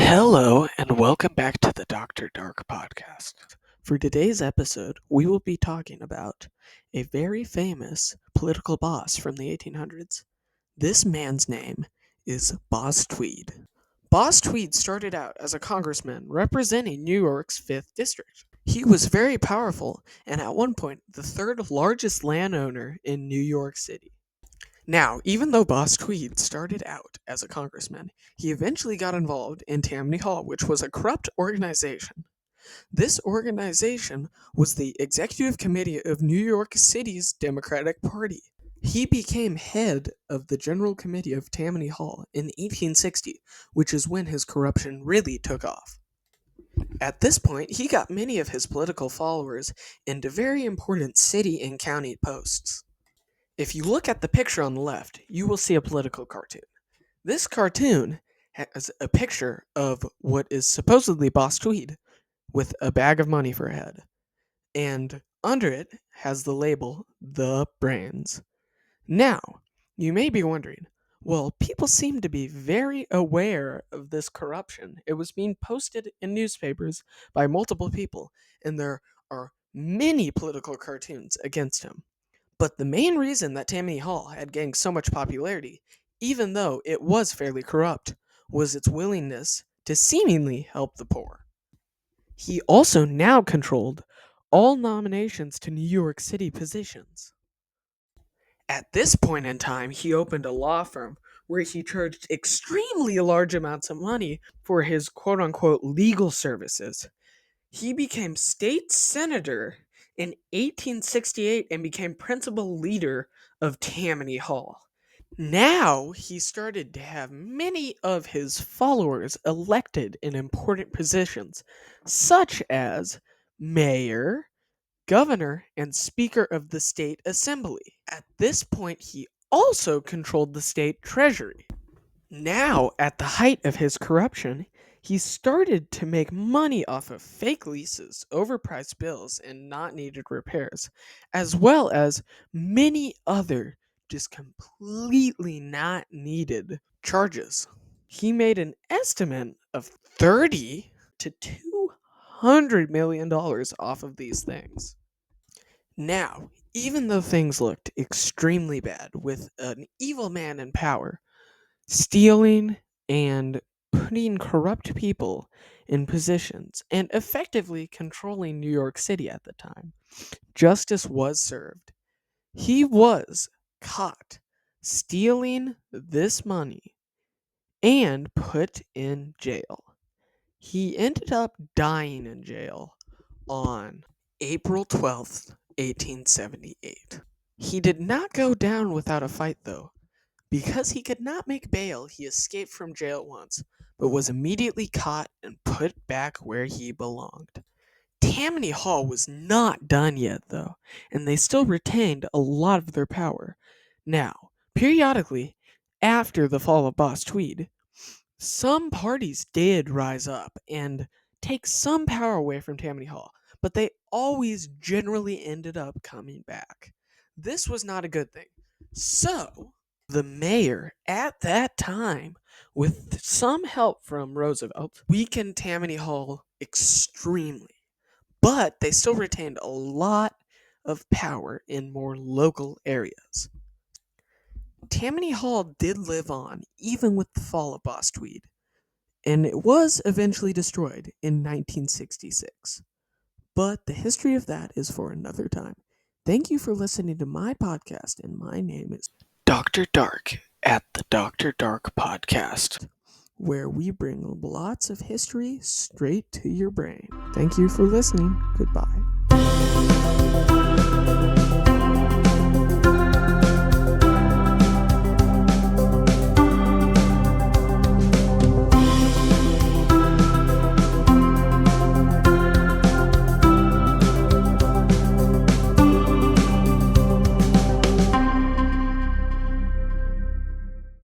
Hello, and welcome back to the Dr. Dark podcast. For today's episode, we will be talking about a very famous political boss from the 1800s. This man's name is Boss Tweed. Boss Tweed started out as a congressman representing New York's 5th District. He was very powerful and at one point the third largest landowner in New York City. Now, even though Boss Tweed started out as a congressman, he eventually got involved in Tammany Hall, which was a corrupt organization. This organization was the executive committee of New York City's Democratic Party. He became head of the General Committee of Tammany Hall in 1860, which is when his corruption really took off. At this point, he got many of his political followers into very important city and county posts. If you look at the picture on the left, you will see a political cartoon. This cartoon has a picture of what is supposedly Boss Tweed with a bag of money for a head. And under it has the label, The Brains. Now, you may be wondering, well, people seem to be very aware of this corruption. It was being posted in newspapers by multiple people, and there are many political cartoons against him. But the main reason that Tammany Hall had gained so much popularity, even though it was fairly corrupt, was its willingness to seemingly help the poor. He also now controlled all nominations to New York City positions. At this point in time, he opened a law firm where he charged extremely large amounts of money for his quote-unquote legal services. He became state senator in 1868 and became principal leader of Tammany Hall. Now he started to have many of his followers elected in important positions, such as mayor, governor, and speaker of the state assembly. At this point, he also controlled the state treasury. Now, at the height of his corruption, he started to make money off of fake leases, overpriced bills, and not needed repairs, as well as many other just completely not needed charges. He made an estimate of $30 to $200 million off of these things. Now, even though things looked extremely bad with an evil man in power, stealing and putting corrupt people in positions and effectively controlling New York City at the time, justice was served. He was caught stealing this money and put in jail. He ended up dying in jail on April 12th, 1878. He did not go down without a fight, though. Because he could not make bail, he escaped from jail once, but was immediately caught and put back where he belonged. Tammany Hall was not done yet, though, and they still retained a lot of their power. Now, periodically, after the fall of Boss Tweed, some parties did rise up and take some power away from Tammany Hall, but they always generally ended up coming back. This was not a good thing. So, the mayor at that time, with some help from Roosevelt, weakened Tammany Hall extremely. But they still retained a lot of power in more local areas. Tammany Hall did live on, even with the fall of Boss Tweed, and it was eventually destroyed in 1966. But the history of that is for another time. Thank you for listening to my podcast, and my name is Dr. Dark at the Dr. Dark podcast, where we bring lots of history straight to your brain. Thank you for listening. Goodbye.